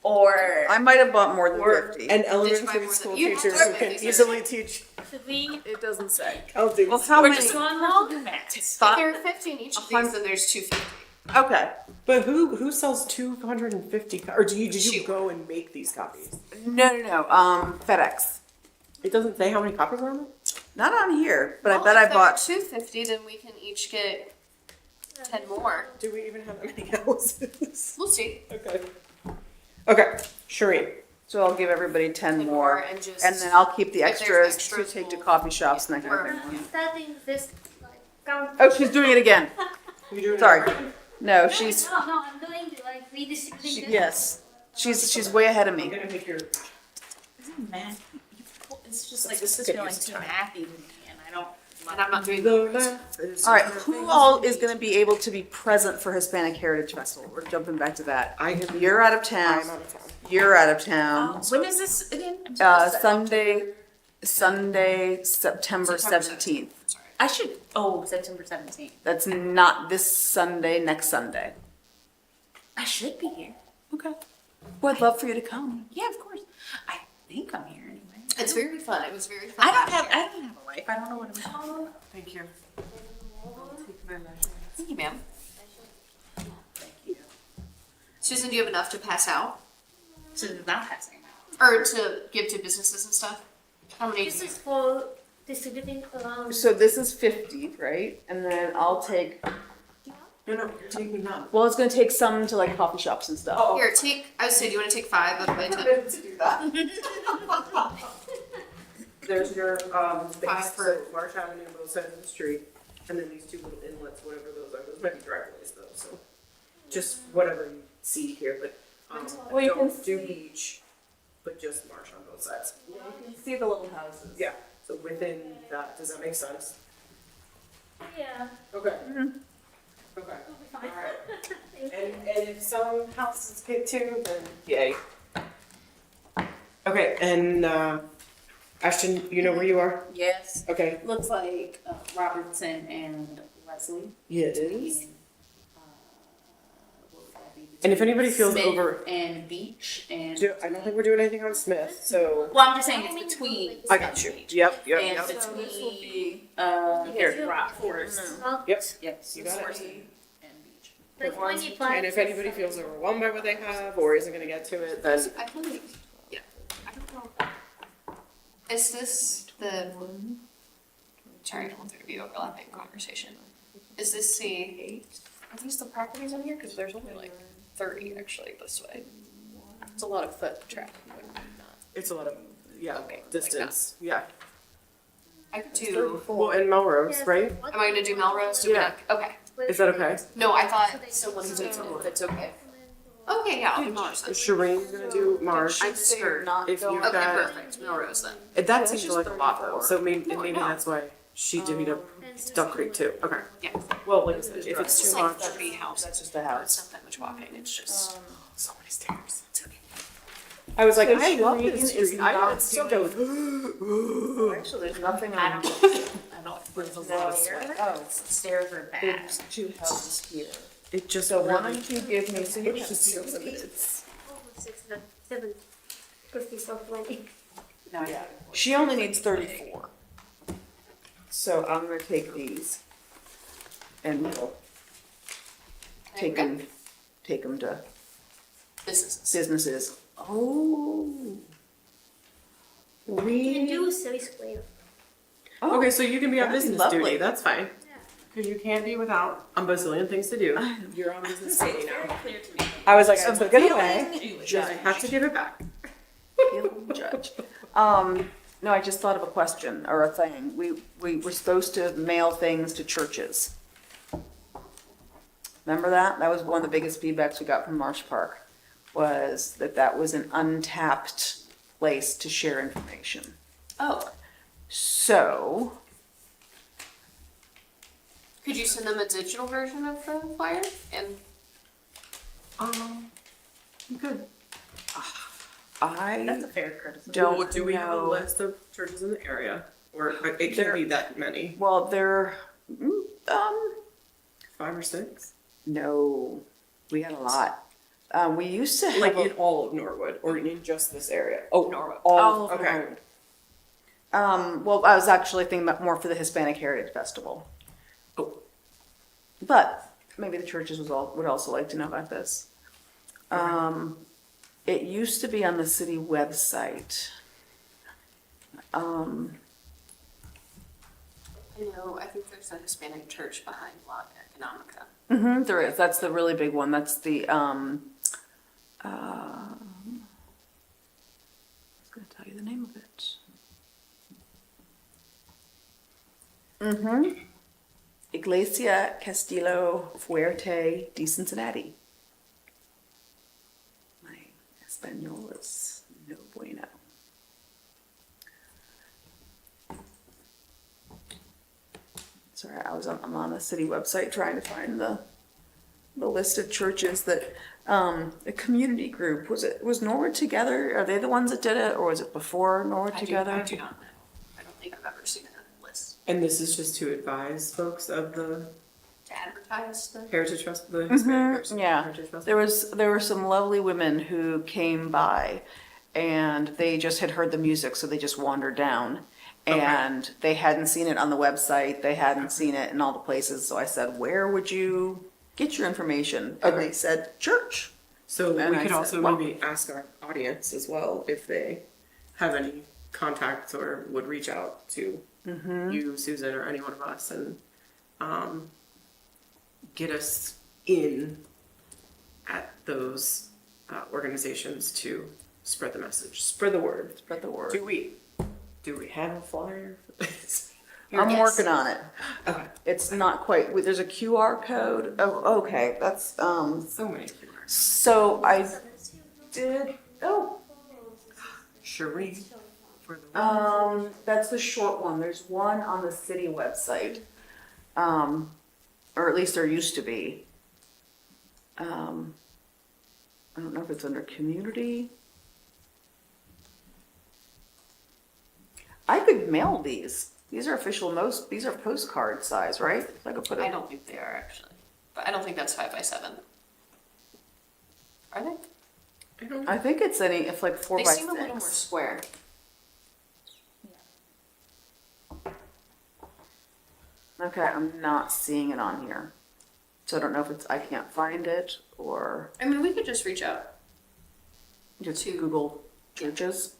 or I might have bought more than Or 50. an Did you buy elementary more school than- you teacher have who to can admit easily teach. Should we? It doesn't say. I'll do. Well, how we're many? just going to do math. If there are 15 each of these, then there's 250. Okay. But who sells 250? Or did you Shoot. go and make these copies? No. FedEx. It doesn't say how many copies are on it. Not on here, but Well, I bet if I there bought. are 250, then we can each get 10 more. Do we even have that many houses? We'll see. Okay, Shireen. So I'll give everybody 10 10 more. and just. And then I'll keep the if there's extras extras, to take to we'll- coffee shops and that kind Or- of thing. I'm starting this like count. Oh, she's doing it again. You doing it? Sorry. No, she's, No, I'm going to like redistribute this. yes. She's way ahead of I'm me. gonna make your. Isn't math? It's just like Let's this is get feeling used too to it. mathy to me, and I don't. And I'm not doing The the math is. All right, who all is going to be able to be present for Hispanic Heritage Festival? We're jumping back to that. I can. You're out of I'm town. out of town. You're out of town. When is this again? I'm sorry. Sunday, September September 17th. Sorry. I should. Oh, September 17th. That's not this Sunday, next Sunday. I should be here. Okay. Well, I'd love for you to come. Yeah, of course. I think I'm here anyway. It's very fun. It was very fun. I don't have a life. I don't know what I'm doing. Thank you. Thank you, ma'am. Thank you. Susan, do you have enough to pass out? So it's not passing out. Or to give to businesses and stuff? How many This do you is for distributing around. So this is 50, right? And then I'll take, No, you're taking none. well, it's going to take some to like coffee shops and stuff. Here, I would say, do you want to take 5 of my 10? do that. There's your, space, for- so Marsh Avenue, both sides of the street, and then these 2 little inlets, whatever those are, those might be driveways though, so. Just whatever you see here, but, Well, you can don't do beach, but just marsh on both sides. You can see the little houses. Yeah, so within that, does that make sense? Yeah. Okay. Mm-hmm. Okay, It'll be fine. alright. Thank you. And if some houses get 2, then yay. Okay, and, Ashton, you know where you are? Yes. Okay. Looks like Robertson and Leslie. Yeah, it is. And, what would that be? And if anybody feels Smith over- and Beach and. I don't think we're doing anything on Smith, so. Well, I'm just saying it's between. I got you. Yep, yep, And yep. So this will between, be, here, Rock Forest. Not Yep. Yes. You got it. Forest And Beach. like 25. And if anybody feels overwhelmed by what they have or isn't gonna get to it, then I believe. Yeah. I don't know. Is this the. Sorry, I don't want there to be overlapping conversation. Is this the. Are these the properties in here? Because there's only like 30 actually this way. It's a lot of foot traffic, but not. it's a lot of, yeah, Okay, like distance, yeah. I could do. Well, in Melrose, Yes, right? what- Am I gonna do Melrose? Do we Yeah. not- Okay. Is that okay? No, I thought So they- someone said no, but it's okay. Okay, yeah, I'll do Melrose then. Shireen's gonna do March. I misheard. If you Okay, got, perfect. Melrose then. that seems like a lot though, so maybe, No, maybe no. that's why she divvied up Duck Creek too, okay. Yeah. Well, like I said, if It's it's just too like much, 3 houses. That's just the It's house. not that much walking. It's just. so many stairs. It's okay. I was like, So I love Shireen this is street, I not would still go. Actually, there's nothing I on. don't, there's a lot of stairs. Oh, Stairs are bad. there's 2 houses here. It just So why really. don't you give me, so you have Just so 60. limited. 6, 7, 50, so 20. No, yeah. She only needs 34. So I'm gonna take these and we'll take them to Businesses. businesses. Oh. You can We, do service square. oh, Okay, so you can be on that'd be business lovely. duty, that's fine. Yeah. Cause you can't be without a bazillion things to do. You're on business duty now. Clear to me. I was like, So I took it away. feeling I have to give it back. feeling judge. No, I just thought of a question or a thing. We were supposed to mail things to churches. Remember that? That was one of the biggest feedbacks we got from Marsh Park, was that was an untapped place to share information. Oh, So, could you send them a digital version of the flyer? And Good. I That's a fair criticism. don't Do we have a know. list of churches in the area? Or it can't be that many, Well, um, 5 or 6? no, we had a lot. We used to have Like a- in all of Norwood, or in just this area? Oh, Norwood. all of okay. Norwood. Well, I was actually thinking about more for the Hispanic Heritage Festival. Oh. But maybe the churches would also like to know about this. It used to be on the city website. I know, I think there's a Hispanic church behind La Economica. There is. That's the really big one. That's the, I was going to tell you the name of it. Iglesia Castillo Fuerte de Cincinnati. My Espanol is no bueno. Sorry, I'm on the city website trying to find the list of churches that, a community group, was Norwood Together? Are they the ones that did it, or was it before Norwood Together? I do not know. I don't think I've ever seen a list And this is just to advise folks of the to advertise the. Heritage Trust, the Hispanic yeah. Heritage Trust. There were some lovely women who came by, and they just had heard the music, so they just wandered down. Okay. And they hadn't seen it on the website, they hadn't seen it in all the places, so I said, where would you get your information? And they said, church. So And we I could said, also well- maybe ask our audience as well if they have any contacts or would reach out to you, Susan, or any one of us, and get us in at those organizations to spread the message, spread the word. Spread the word. Do we have a flyer for this? I'm Yes. working on it. Okay. It's not quite, there's a QR code. Oh, okay, that's, So many QRs. so I did, Shireen for the that's the short one. There's one on the city website. Or at least there used to be. I don't know if it's under community. I could mail these. These are these are postcard size, right? I could put I it. don't think they are actually, but I don't think that's 5x7. Are they? I don't I think it's if like 4 They by seem a little more 6. square. Okay, I'm not seeing it on here. So I don't know if I can't find it or I mean, we could just reach out. just To- Google churches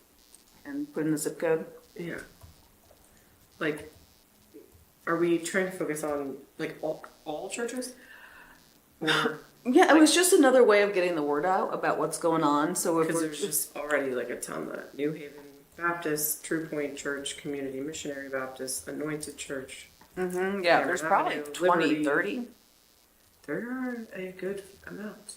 and put in the zip code. Yeah. Like, are we trying to focus on like all churches? Or Yeah, it was just another way of getting the word out about what's going on. So if because we're there's just already like a ton that New Haven Baptist, True Point Church, Community Missionary Baptist, Anointed Church. yeah, Cameron there's probably Avenue, 20, Liberty. 30. There are a good amount.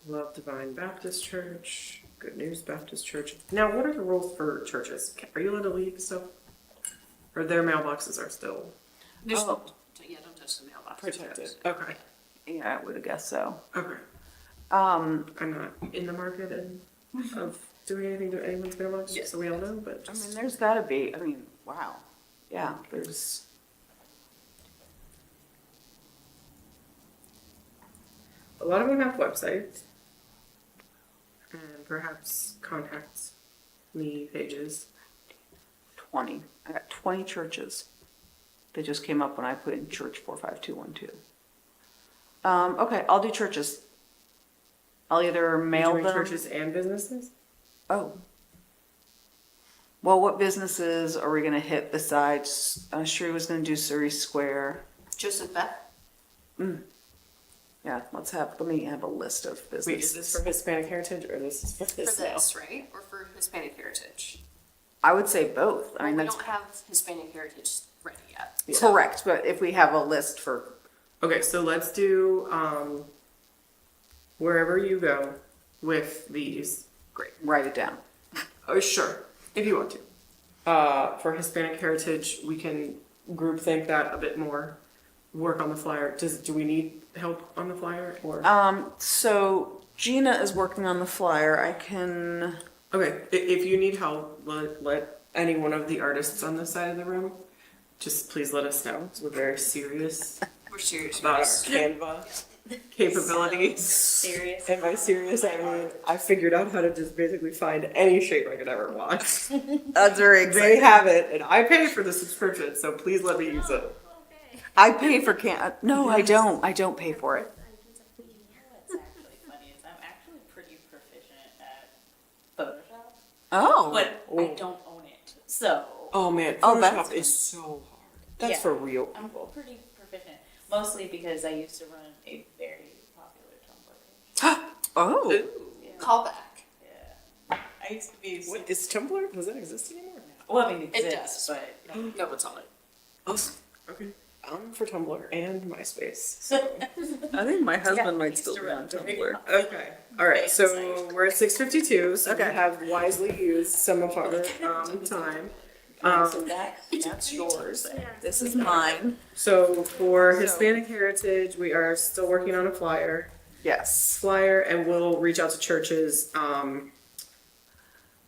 Love Divine Baptist Church, Good News Baptist Church. Now, what are the rules for churches? Are you allowed to leave stuff? Or their mailboxes are still There's Oh. yeah, don't touch the mailbox. protected? Okay, Yeah, I would have guessed so. okay. Um, I'm not in the market of doing anything to anyone's mailbox, Yeah. so we all know, but I just. mean, there's gotta be, wow. Yeah, there's, A lot of them have websites and perhaps contact me pages. 20. I got 20 churches. They just came up when I put in church 45212. Okay, I'll do churches. I'll either mail Doing them. churches and businesses? Oh. Well, what businesses are we gonna hit besides, Sheree was gonna do Surrey Square. Joseph Beth. Yeah, let me have a list of Wait, is businesses. this for Hispanic Heritage or this is for For this now? this, right? Or for Hispanic Heritage? I would say both. I Well, mean, we that's don't have Hispanic Heritage ready yet. correct, but if we have a list for, Okay, so let's do wherever you go with these. Great. write it down. Oh, sure, if you want to. For Hispanic Heritage, we can group think that a bit more. Work on the flyer. Do we need help on the flyer or? So Gina is working on the flyer. I can, Okay, if you need help, let any one of the artists on this side of the room, just please let us know. 'Cause we're very serious We're serious. about our Canva capabilities. Serious. And by serious, I mean I figured out how to just basically find any shape I could ever want. that's very They have it, and I pay for the subscription, so please let me use it. Okay. I pay for no, I don't. I don't pay for it. What's actually funny is I'm actually pretty proficient at Photoshop, Oh. but I don't own it. So Oh man, Oh, Photoshop that's is so hard. That's Yeah. for real. I'm pretty proficient, mostly because I used to run a very popular Tumblr page. Oh. Yeah. Call back. Yeah. I used to be. What is Tumblr? Does that exist anymore? Well, I mean, it It exists, does. but No one's on it. Oh, okay. I'm for Tumblr and MySpace. I think my husband might used still to be run on Tumblr. Tumblr. Okay. All right. So Fancy. we're at 6:52. So Okay. we have wisely used some of our time. so that's yours. This is mine. So for Hispanic Heritage, we are still working on a Yes. flyer, and we'll reach out to churches.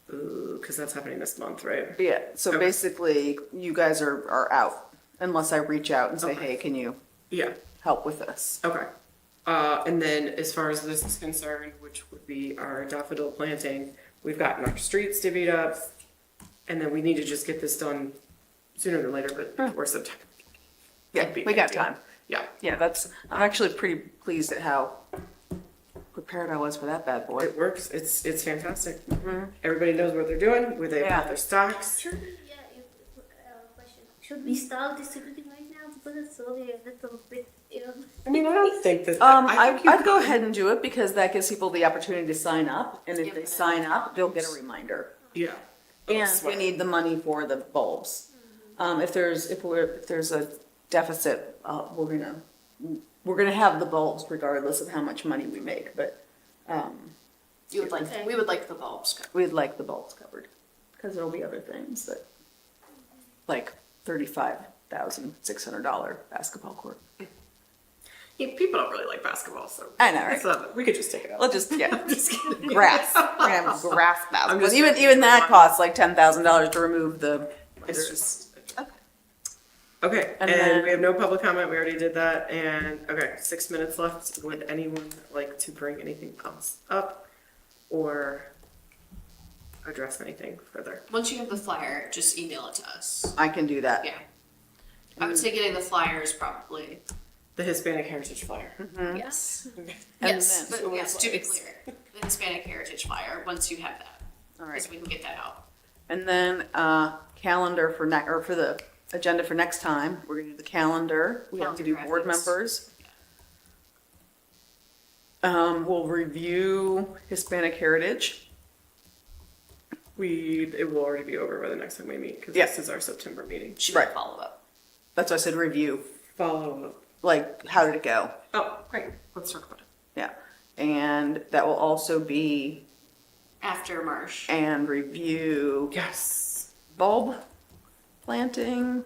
Because that's happening this month, right? Yeah. So Okay. basically, you guys are out unless I reach out and say, Okay. hey, can you Yeah. help with this? Okay. And then as far as this is concerned, which would be our daffodil planting, we've gotten our streets divvied up, and then we need to just get this done sooner than later, but before September. Yeah, That'd be we got ideal. time. Yeah, Yeah, I'm actually pretty pleased at how prepared I was for that bad boy. it works. It's fantastic. Everybody knows what they're doing, where they Yeah. have their stocks. Should we, question. Should we start distributing right now? Because it's only a little bit, I mean, I don't think that. I'd you go could- ahead and do it because that gives people the opportunity to sign up, and if Yep. they sign up, they'll get a reminder. Yeah. And Sweat. we need the money for the bulbs. If there's a deficit, we're gonna have the bulbs regardless of how much money we make, but, You would like. Okay. We would like the bulbs. we'd like the bulbs covered. Cause there'll be other things that, like $35,600 basketball court. Yeah, people don't really like basketball, so. I know, right? So we could just take it out. Let's just, yeah, just kidding. grass. We're gonna have grass I'm basketball. just Even joking. that costs like $10,000 to remove the. It's just. Okay, And and then- we have no public comment, we already did that, and, okay, 6 minutes left. Would anyone like to bring anything else up or address anything further? Once you have the flyer, just email it to us. I can do that. Yeah. I would say getting the flyer is probably The Hispanic Heritage Flyer. yes. And Yes, then- but yes, to be clear, the Hispanic Heritage flyer. Once you have that, All so right. we can get that out. And then, calendar for or for the agenda for next time, we're gonna do the calendar. We have to do board Calendar graphics. members. We'll review Hispanic Heritage. It will already be over by the next time we meet, because Yeah. this is our September meeting. Should Right. follow up. That's why I said review. Follow up. Like, how did it go? Oh, great, let's talk about it. Yeah. And that will also be After Marsh. and review Yes. bulb planting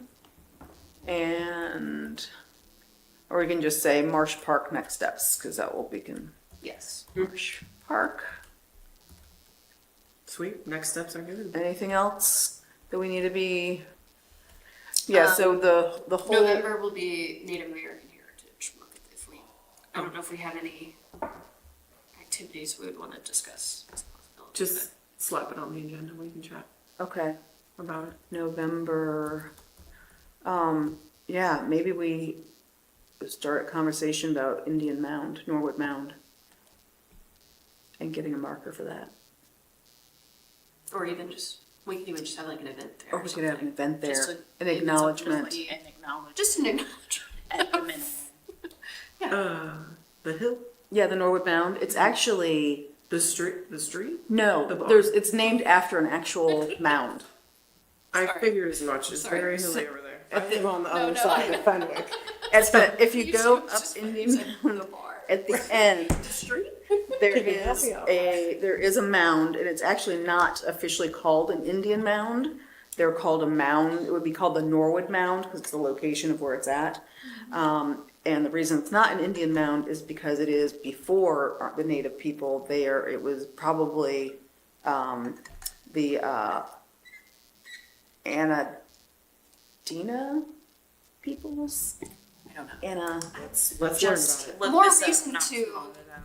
and, or we can just say Marsh Park next steps, because that will begin Yes. Marsh Park. Sweet. Next steps are good. Anything else that we need to be? Yeah, so the whole, November will be Native American Heritage Month. I don't know if we have any activities we would want to discuss as a possibility. Just slap it on the agenda. We can chat okay, about it. November. Yeah, maybe we start a conversation about Indian Mound, Norwood Mound, and getting a marker for that. Or even just, we could even just have like an event there. Or we could have an event there, Just an maybe something acknowledgement. really- And acknowledge Just an acknowledgement. at the minimum. The hill, Yeah, the Norwood Mound. It's actually the street. no. The bar. It's named after an actual mound. I Sorry. figured as much. It's Sorry. very hilly over there. I At the- live on the No, other no. side of Fenwick. If you go up Just Indian like Mound, the bar. at the end, Street. there Can you help is me out? there is a mound, and it's actually not officially called an Indian Mound. They're called a mound. It would be called the Norwood Mound because it's the location of where it's at. And the reason it's not an Indian mound is because it is before the native people there. It was probably the Anadina peoples. I don't know. Anna. Let's learn Just about it. look More this up, reason not to- call it out.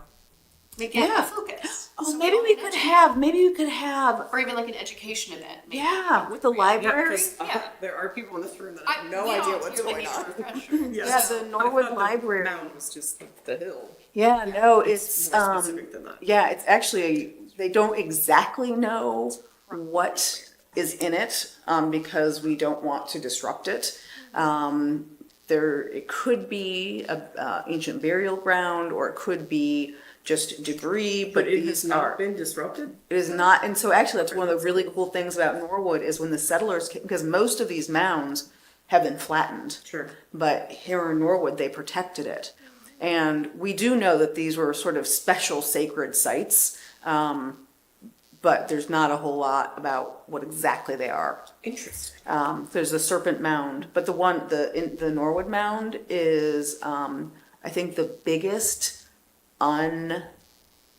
Make it Yeah. a focus. Oh, So maybe we all could the- have. Maybe we could have. Or even like an education event. Maybe. Yeah, with the library. Yeah. there are people in this room that I- have no we idea don't what's feel like going it's a on. refresher. Yeah, the Norwood Library. Mound was just the hill. Yeah, no, it's more specific than that. yeah, it's actually they don't exactly know what is in it because we don't want to disrupt it. There, it could be a ancient burial ground, or it could be just debris. But it these has not are- been disrupted. It is not, and so actually that's one of the really cool things about Norwood is when the settlers came, because most of these mounds have been flattened. Sure. But here in Norwood, they protected it. And we do know that these were sort of special sacred sites, but there's not a whole lot about what exactly they are. Interesting. There's a serpent mound, but the Norwood mound is, I think, the biggest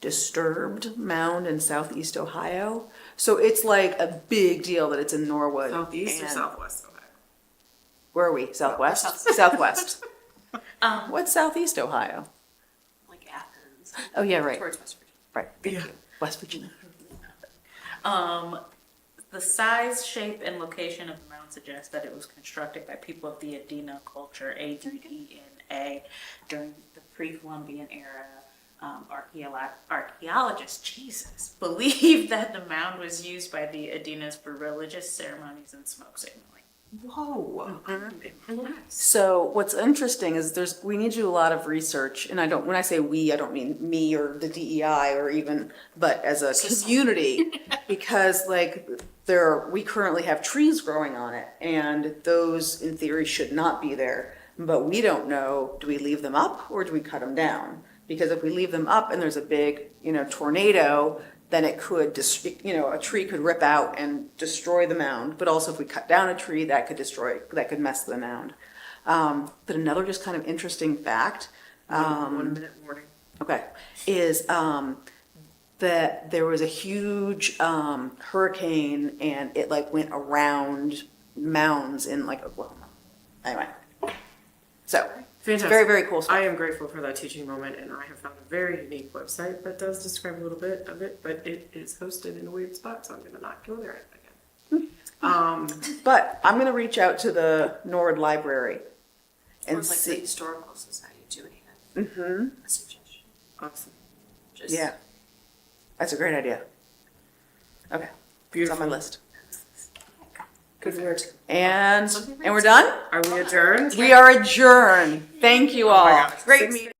undisturbed mound in southeast Ohio. So it's like a big deal that it's in Norwood. Southeast or And- southwest Ohio? Where are we? Southwest? South. Southwest. What's southeast Ohio? Like Athens. Oh, yeah, right. Towards West Virginia. Right. Thank Yeah. you. West Virginia. The size, shape, and location of the mound suggests that it was constructed by people of the Adena culture, Adena, during the pre-Columbian era. Archaeologists, Jesus, believe that the mound was used by the Adenas for religious ceremonies and smoke signaling. Whoa. So what's interesting is we need to do a lot of research, and when I say we, I don't mean me or the DEI or even, but as a community, because we currently have trees growing on it, and those in theory should not be there, but we don't know, do we leave them up or do we cut them down? Because if we leave them up and there's a big, tornado, then it could, a tree could rip out and destroy the mound. But also if we cut down a tree, that could mess the mound. But another just kind of interesting fact, 1 minute warning. okay, is that there was a huge hurricane and it went around mounds in Oklahoma. Anyway, so Fantastic. very, very cool stuff. I am grateful for that teaching moment, and I have found a very unique website that does describe a little bit of it, but it is hosted in a weird spot, so I'm going to not go there again. But I'm going to reach out to the Norwood Library Or and like the see. Historical Society doing it. Mm-hmm. A suggestion. Awesome. Just Yeah, that's a great idea. Okay, it's on my list. Good work. And we're done? Are we adjourned? We are adjourned. Thank you all. gosh. Great Six- meeting.